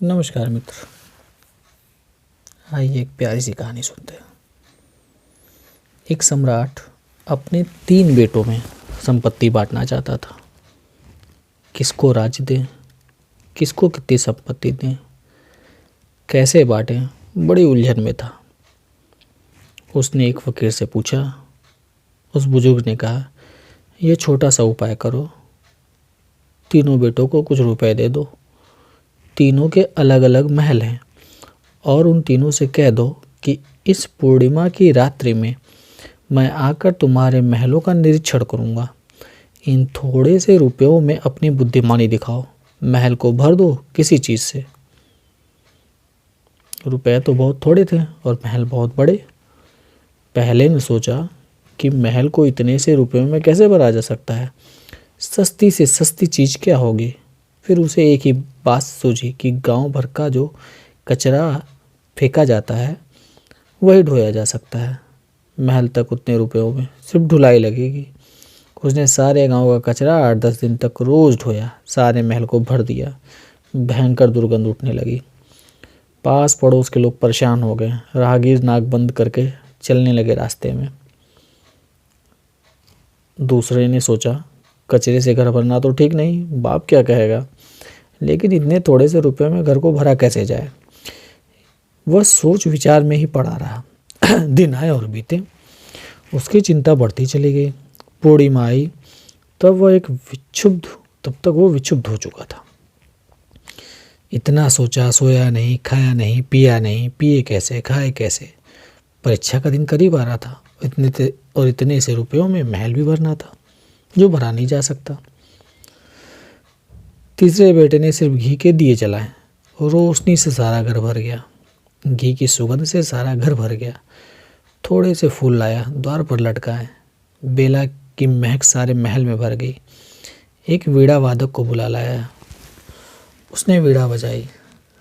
नमस्कार मित्र। आइए एक प्यारी सी कहानी सुनते हैं। एक सम्राट अपने 3 बेटों में संपत्ति बांटना चाहता था। किसको राज्य दें, किसको कितनी संपत्ति दें, कैसे बांटें, बड़ी उलझन में था। उसने एक फकीर से पूछा। उस बुजुर्ग ने कहा, यह छोटा सा उपाय करो, तीनों बेटों को कुछ रुपए दे दो। तीनों के अलग अलग महल हैं और उन तीनों से कह दो कि इस पूर्णिमा की रात्रि में मैं आकर तुम्हारे महलों का निरीक्षण करूंगा। इन थोड़े से रुपयों में अपनी बुद्धिमानी दिखाओ, महल को भर दो किसी चीज़ से। रुपए तो बहुत थोड़े थे और महल बहुत बड़े। पहले ने सोचा कि महल को इतने से रुपयों में कैसे भरा जा सकता है, सस्ती से सस्ती चीज़ क्या होगी। फिर उसे एक ही बात सूझी कि गांव भर का जो कचरा फेंका जाता है वही ढोया जा सकता है। महल तक उतने रुपयों में सिर्फ ढुलाई लगेगी। उसने सारे गांव का कचरा 8-10 दिन तक रोज़ ढोया, सारे महल को भर दिया। भयंकर दुर्गंध उठने लगी। पास पड़ोस के लोग परेशान हो गए। राहगीर नाक बंद करके चलने लगे रास्ते में। दूसरे ने सोचा, कचरे से घर भरना तो ठीक नहीं, बाप क्या कहेगा, लेकिन इतने थोड़े से रुपए में घर को भरा कैसे जाए। वह सोच विचार में ही पड़ा रहा। दिन आए और बीते, उसकी चिंता बढ़ती चली गई। पूर्णिमा आई तब तक वो विक्षुब्ध हो चुका था। इतना सोचा, सोया नहीं, खाया नहीं, पिया नहीं, पिए कैसे, खाए कैसे। परीक्षा का दिन करीब आ रहा था। इतने से रुपयों में महल भी भरना था जो भरा नहीं जा सकता। तीसरे बेटे ने सिर्फ घी के दिए जलाए, रोशनी से सारा घर भर गया। घी की सुगंध से सारा घर भर गया। थोड़े से फूल लाया, द्वार पर लटकाए। बेला की महक सारे महल में भर गई। एक वीणा वादक को बुला लाया। उसने वीणा बजाई।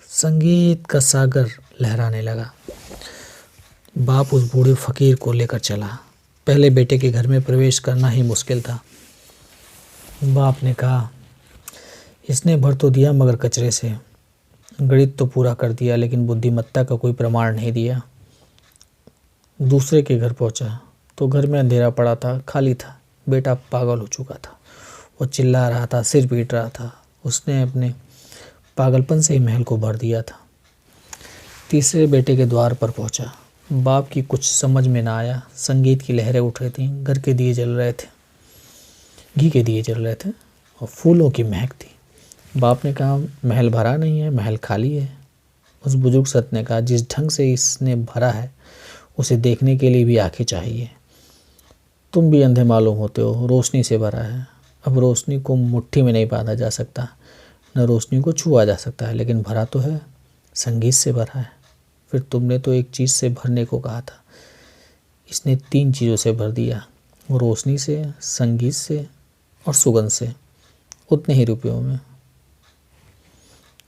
संगीत का सागर लहराने लगा। बाप उस बूढ़े फकीर को लेकर चला। पहले बेटे के घर में प्रवेश करना ही मुश्किल था। बाप ने कहा, इसने भर तो दिया मगर कचरे से। गणित तो पूरा कर दिया लेकिन बुद्धिमत्ता का कोई प्रमाण नहीं दिया। दूसरे के घर पहुंचा तो घर में अंधेरा पड़ा था, खाली था। बेटा पागल हो चुका था। वो चिल्ला रहा था, सिर पीट रहा था। उसने अपने पागलपन से ही महल को भर दिया था। तीसरे बेटे के द्वार पर पहुंचा। बाप की कुछ समझ में ना आया। संगीत की लहरें उठ रही थीं, घर के दिए जल रहे थे, घी के दिए जल रहे थे और फूलों की महक थी। बाप ने कहा, महल भरा नहीं है, महल खाली है। उस बुजुर्ग सत ने कहा, जिस ढंग से इसने भरा है उसे देखने के लिए भी आंखें चाहिए। तुम भी अंधे मालूम होते हो, रोशनी से भरा है। अब रोशनी को मुट्ठी में नहीं बांधा जा सकता, न रोशनी को छुआ जा सकता है, लेकिन भरा तो है, संगीत से भरा है। फिर तुमने तो एक चीज़ से भरने को कहा था, इसने 3 चीज़ों से भर दिया, रोशनी से, संगीत से और सुगंध से, उतने ही रुपयों में।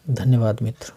धन्यवाद मित्र।